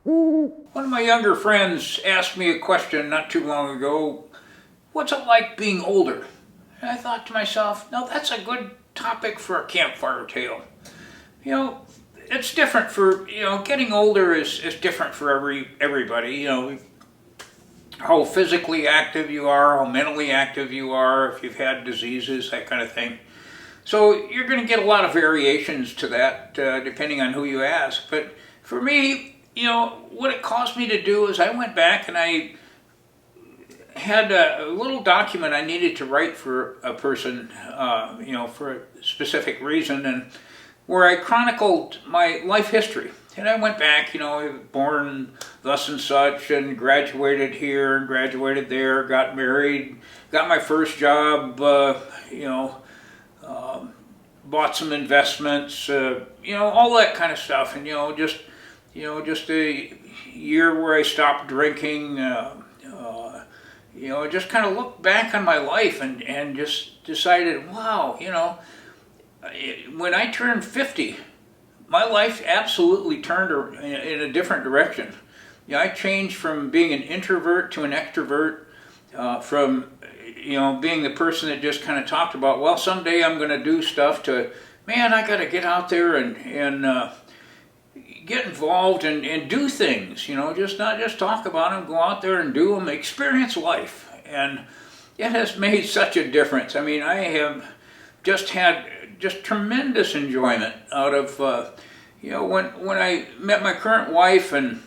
One of my younger friends asked me a question not too long ago, what's it like being older? And I thought to myself, no, that's a good topic for a campfire tale. You know, it's different for, getting older is different for everybody. How physically active you are, how mentally active you are, if you've had diseases, that kind of thing. So you're going to get a lot of variations to that depending on who you ask. But for me, what it caused me to do is I went back and I had a little document I needed to write for a person, for a specific reason, and where I chronicled my life history. And I went back, born thus and such, and graduated here and graduated there, got married, got my first job, bought some investments, all that kind of stuff. And, just a year where I stopped drinking, just kind of looked back on my life and just decided, wow, when I turned 50, my life absolutely turned in a different direction. I changed from being an introvert to an extrovert, from being the person that just kind of talked about, well, someday I'm going to do stuff, to, man, I got to get out there and get involved and do things, just not just talk about them, go out there and do them, experience life. And it has made such a difference. I mean, I have just had tremendous enjoyment out of, when I met my current wife and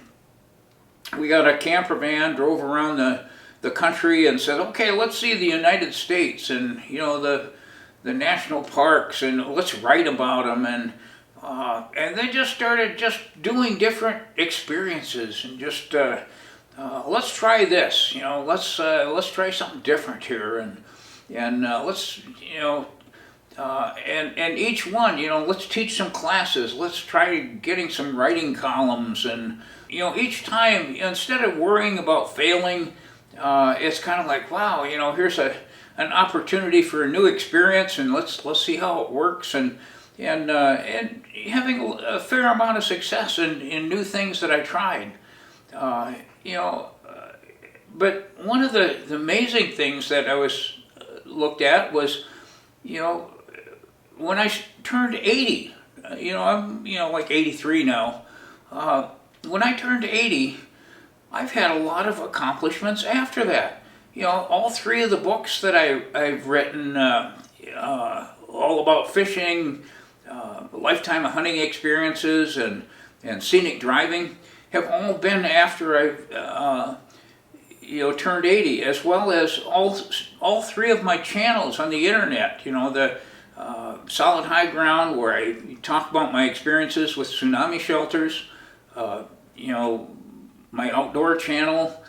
we got a camper van, drove around the country and said, okay, let's see the United States and, the national parks, and let's write about them. And they just started just doing different experiences and just, let's try this, let's try something different here, and let's, and each one, let's teach some classes, let's try getting some writing columns, and, each time, instead of worrying about failing, it's kind of like, wow, here's an opportunity for a new experience, and let's see how it works, and having a fair amount of success in new things that I tried. But one of the amazing things that I was looked at was, when I turned 80, I'm, like 83 now. When I turned 80, I've had a lot of accomplishments after that. All three of the books that I've written, all about fishing, lifetime of hunting experiences, and scenic driving, have all been after I've turned 80, as well as all three of my channels on the internet. The Solid High Ground, where I talk about my experiences with tsunami shelters, my outdoor channel,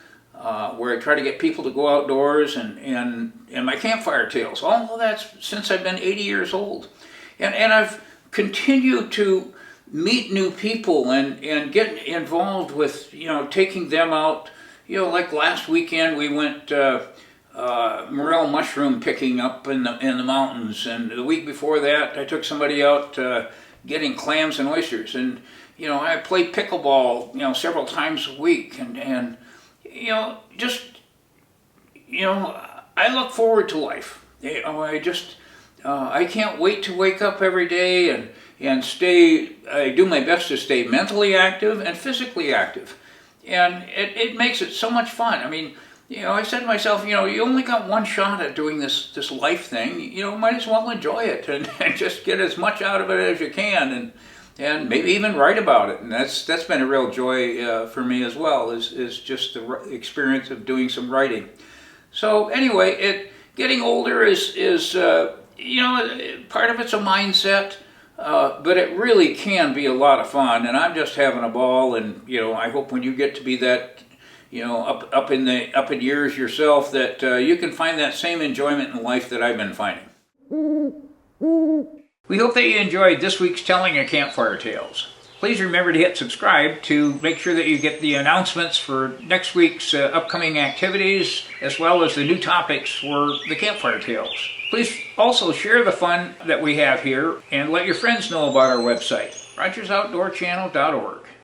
where I try to get people to go outdoors, and my Campfire Tales. All of that's since I've been 80 years old. And I've continued to meet new people and get involved with, taking them out. Like last weekend we went morel mushroom picking up in the mountains, and the week before that I took somebody out getting clams and oysters, and I play pickleball several times a week, and I look forward to life. I can't wait to wake up every day and I do my best to stay mentally active and physically active. And it makes it so much fun. I mean, I said to myself, you only got one shot at doing this life thing. Might as well enjoy it and just get as much out of it as you can, and maybe even write about it. And that's been a real joy for me as well, is just the experience of doing some writing. So anyway, getting older is part of it's a mindset, but it really can be a lot of fun, and I'm just having a ball. And I hope when you get to be that, up in years yourself, that you can find that same enjoyment in life that I've been finding. We hope that you enjoyed this week's telling of Campfire Tales. Please remember to hit subscribe to make sure that you get the announcements for next week's upcoming activities, as well as the new topics for the Campfire Tales. Please also share the fun that we have here and let your friends know about our website, RogersOutdoorChannel.org.